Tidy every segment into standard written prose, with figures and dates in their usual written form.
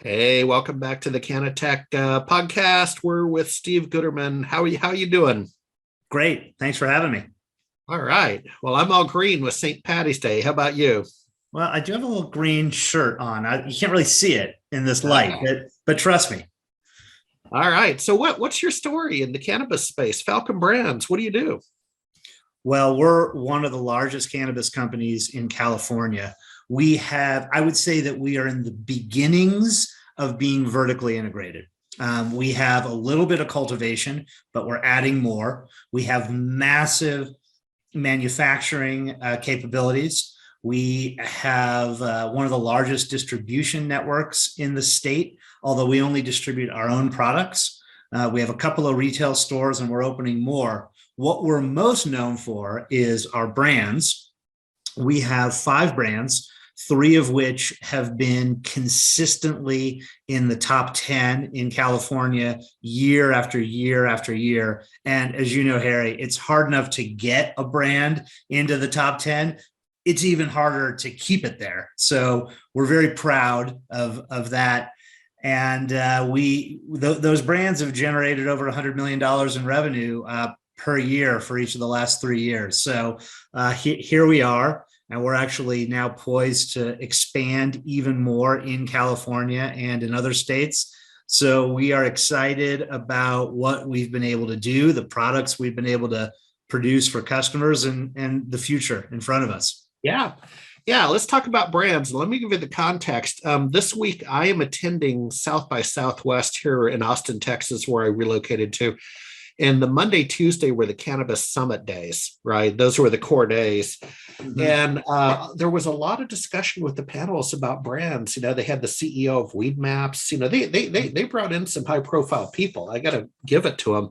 Hey, welcome back to the CannaTech podcast. We're with Steve Gutterman. How you doing? Great. Thanks for having me. All right. Well, I'm all green with St. Patty's Day. How about you? Well, I do have a little green shirt on. You can't really see it in this light, Ah, but trust me. all right. So what's your story in the cannabis space? Falcon Brands. What do you do? Well, we're one of the largest cannabis companies in California. I would say that we are in the beginnings of being vertically integrated. We have a little bit of cultivation, but we're adding more. We have massive manufacturing capabilities. We have one of the largest distribution networks in the state, although we only distribute our own products. We have a couple of retail stores and we're opening more. What we're most known for is our brands. We have 5 brands, 3 of which have been consistently in the top 10 in California year after year after year. And as you know, Harry, it's hard enough to get a brand into the top 10. It's even harder to keep it there. So we're very proud of that. And those brands have generated over $100 million in revenue per year for each of the last 3 years. So here we are. And we're actually now poised to expand even more in California and in other states. So we are excited about what we've been able to do, the products we've been able to produce for customers, and the future in front of us. Yeah. Yeah, let's talk about brands. Let me give you the context. This week, I am attending South by Southwest here in Austin, Texas, where I relocated to. And the Monday, Tuesday were the Cannabis Summit days, right? Those were the core days. Mm-hmm. And there was a lot of discussion with the panelists about brands. You know, they had the CEO of Weed Maps. You know, they brought in some high profile people. I got to give it to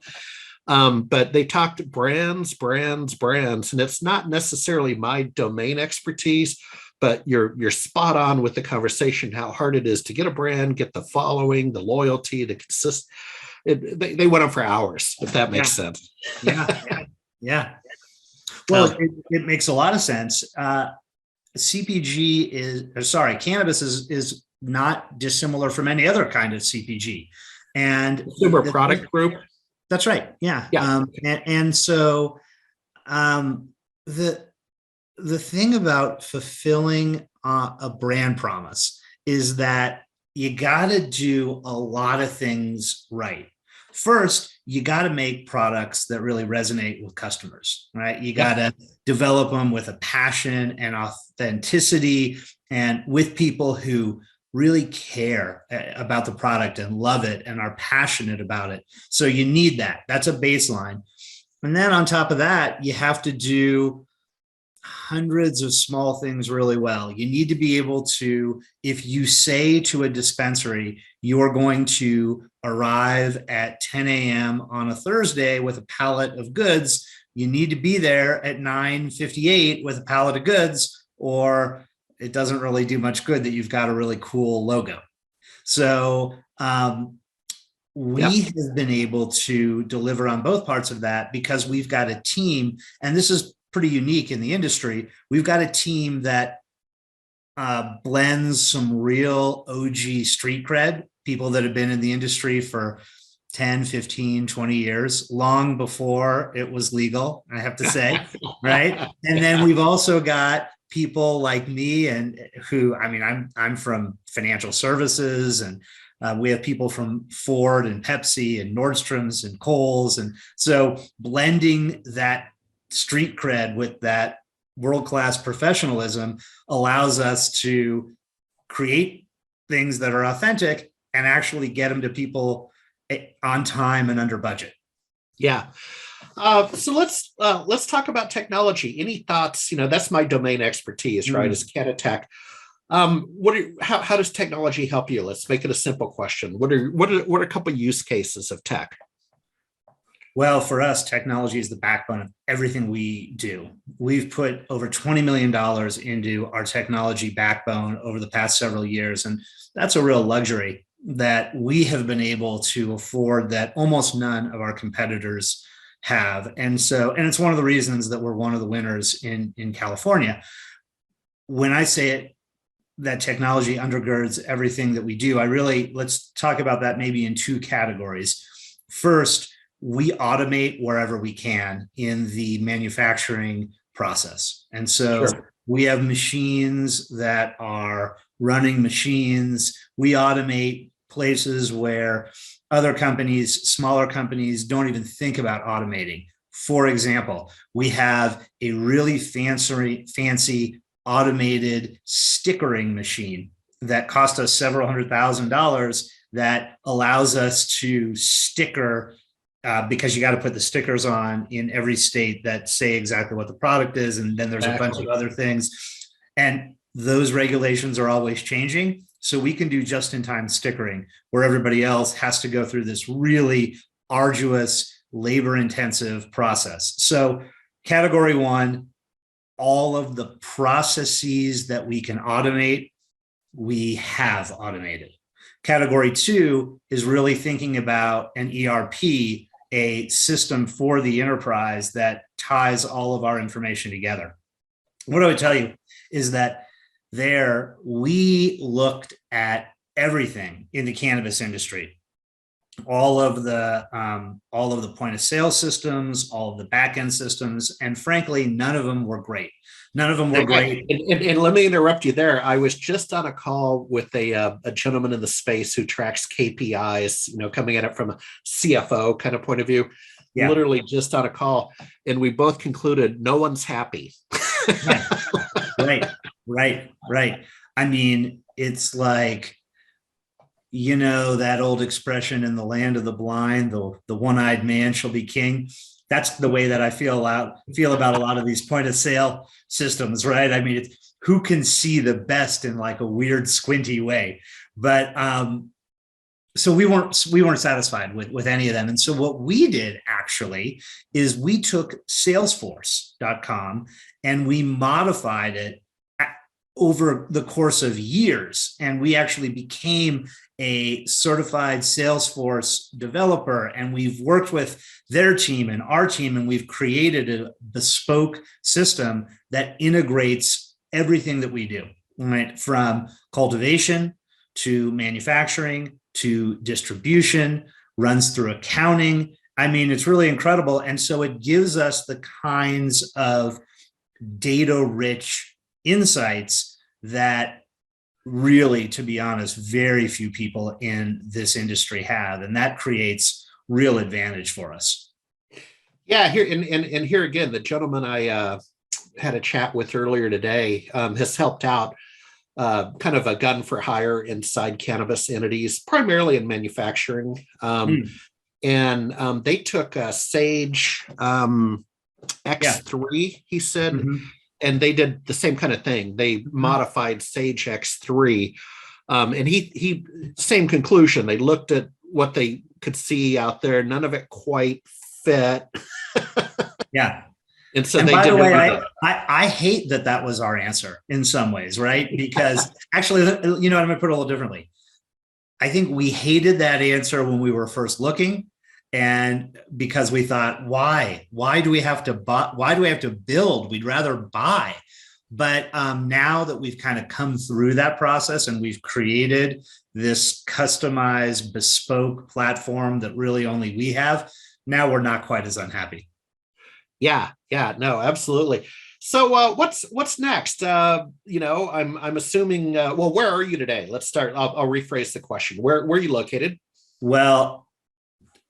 them. But they talked brands, and it's not necessarily my domain expertise, but you're spot on with the conversation, how hard it is to get a brand, get the following, the loyalty, the consist. They went on for hours, if that makes sense. Yeah. Well, it makes a lot of sense. Cannabis is not dissimilar from any other kind of CPG. And consumer product group. That's right. Yeah. So the thing about fulfilling a brand promise is that you got to do a lot of things right. First, you got to make products that really resonate with customers, right? You got to develop them with a passion and authenticity and with people who really care about the product and love it and are passionate about it. So you need that. That's a baseline. And then on top of that, you have to do hundreds of small things really well. You need to be able to, if you say to a dispensary, you're going to arrive at 10 a.m. on a Thursday with a pallet of goods, you need to be there at 9:58 with a pallet of goods, or it doesn't really do much good that you've got a really cool logo. So we have been able to deliver on both parts of that because we've got a team, and this is pretty unique in the industry. We've got a team that blends some real OG street cred, people that have been in the industry for 10, 15, 20 years, long before it was legal, I have to say, right? And then we've also got people like me and I'm from financial services, and we have people from Ford and Pepsi and Nordstrom's and Kohl's. And so blending that street cred with that world-class professionalism allows us to create things that are authentic and actually get them to people on time and under budget. Yeah. So let's talk about technology. Any thoughts? You know, that's my domain expertise, right? Is CannaTech. How does technology help you? Let's make it a simple question. What are a couple of use cases of tech? Well, for us, technology is the backbone of everything we do. We've put over $20 million into our technology backbone over the past several years. And that's a real luxury that we have been able to afford that almost none of our competitors have. And it's one of the reasons that we're one of the winners in California. When I say it, that technology undergirds everything that we do. Let's talk about that maybe in two categories. First, we automate wherever we can in the manufacturing process. And so Sure. we have machines that are running machines. We automate places where other companies, smaller companies, don't even think about automating. For example, we have a really fancy automated stickering machine that cost us several $100,000 that allows us to sticker because you got to put the stickers on in every state that say exactly what the product is. And then there's a bunch of other things. And those regulations are always changing. So we can do just-in-time stickering where everybody else has to go through this really arduous, labor-intensive process. So category one, all of the processes that we can automate, we have automated. Category two is really thinking about an ERP, a system for the enterprise that ties all of our information together. What I would tell you is that there we looked at everything in the cannabis industry, all of the point of sale systems, all of the back end systems, and frankly, none of them were great. None of them were great. And let me interrupt you there. I was just on a call with a gentleman in the space who tracks KPIs, coming at it from a CFO kind of point of view. Yeah. Literally just on a call, and we both concluded no one's happy. Right. I mean, it's like, that old expression, in the land of the blind, the one-eyed man shall be king. That's the way that I feel about a lot of these point of sale systems, right? I mean, it's who can see the best in like a weird squinty way. But so we weren't satisfied with any of them. And so what we did actually is we took Salesforce.com and we modified it over the course of years. And we actually became a certified Salesforce developer. And we've worked with their team and our team, and we've created a bespoke system that integrates everything that we do, right? From cultivation to manufacturing to distribution, runs through accounting. I mean, it's really incredible. And so it gives us the kinds of data-rich insights that really, to be honest, very few people in this industry have. And that creates real advantage for us. Yeah, here and here again, the gentleman I had a chat with earlier today has helped out kind of a gun for hire inside cannabis entities, primarily in manufacturing. And they took a Sage X3, he said, and they did the same kind of thing. They modified Sage X3, and he same conclusion. They looked at what they could see out there. None of it quite fit. Yeah. And so and they by did. The way, I hate that was our answer in some ways, right? Because actually, I'm going to put it a little differently. I think we hated that answer when we were first looking. And because we thought, why do we have to buy? Why do we have to build? We'd rather buy. But now that we've kind of come through that process and we've created this customized, bespoke platform that really only we have, now we're not quite as unhappy. Yeah, no, absolutely. So what's next? I'm assuming. Well, where are you today? Let's start. I'll rephrase the question. Where are you located? Well,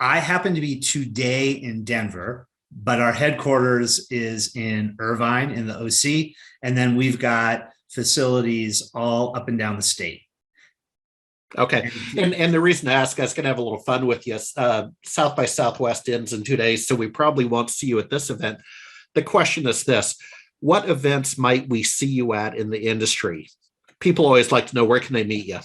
I happen to be today in Denver, but our headquarters is in Irvine in the OC. And then we've got facilities all up and down the state. Okay. And the reason I ask, I was going to have a little fun with you. South by Southwest ends in 2 days, so we probably won't see you at this event. The question is this: what events might we see you at in the industry? People always like to know, where can they meet you?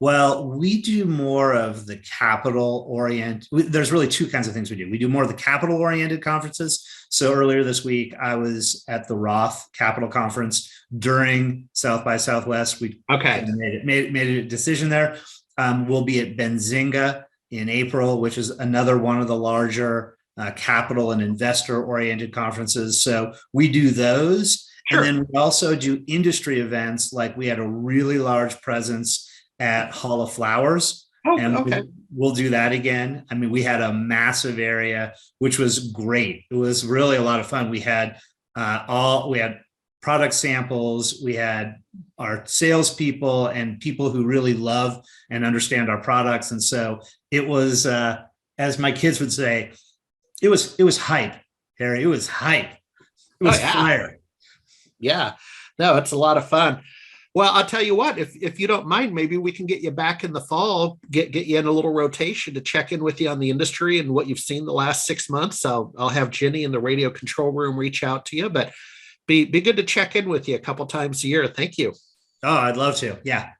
Well, we do more of the capital-oriented. There's really two kinds of things we do. We do more of the capital-oriented conferences. So earlier this week, I was at the Roth Capital Conference during South by Southwest. We made a decision there. We'll be at Benzinga in April, which is another one of the larger capital and investor-oriented conferences. So we do those. And Sure. then we also do industry events. Like we had a really large presence at Hall of Flowers, Oh, and okay. we'll do that again. I mean, we had a massive area, which was great. It was really a lot of fun. We had product samples, we had our salespeople and people who really love and understand our products. And so it was, as my kids would say, it was hype, Harry. It was hype. It Oh, was yeah. fire. Yeah. No, it's a lot of fun. Well, I'll tell you what, if you don't mind, maybe we can get you back in the fall, get you in a little rotation to check in with you on the industry and what you've seen the last 6 months. I'll have Jenny in the radio control room reach out to you, but be good to check in with you a couple times a year. Thank you. Oh, I'd love to. Yeah.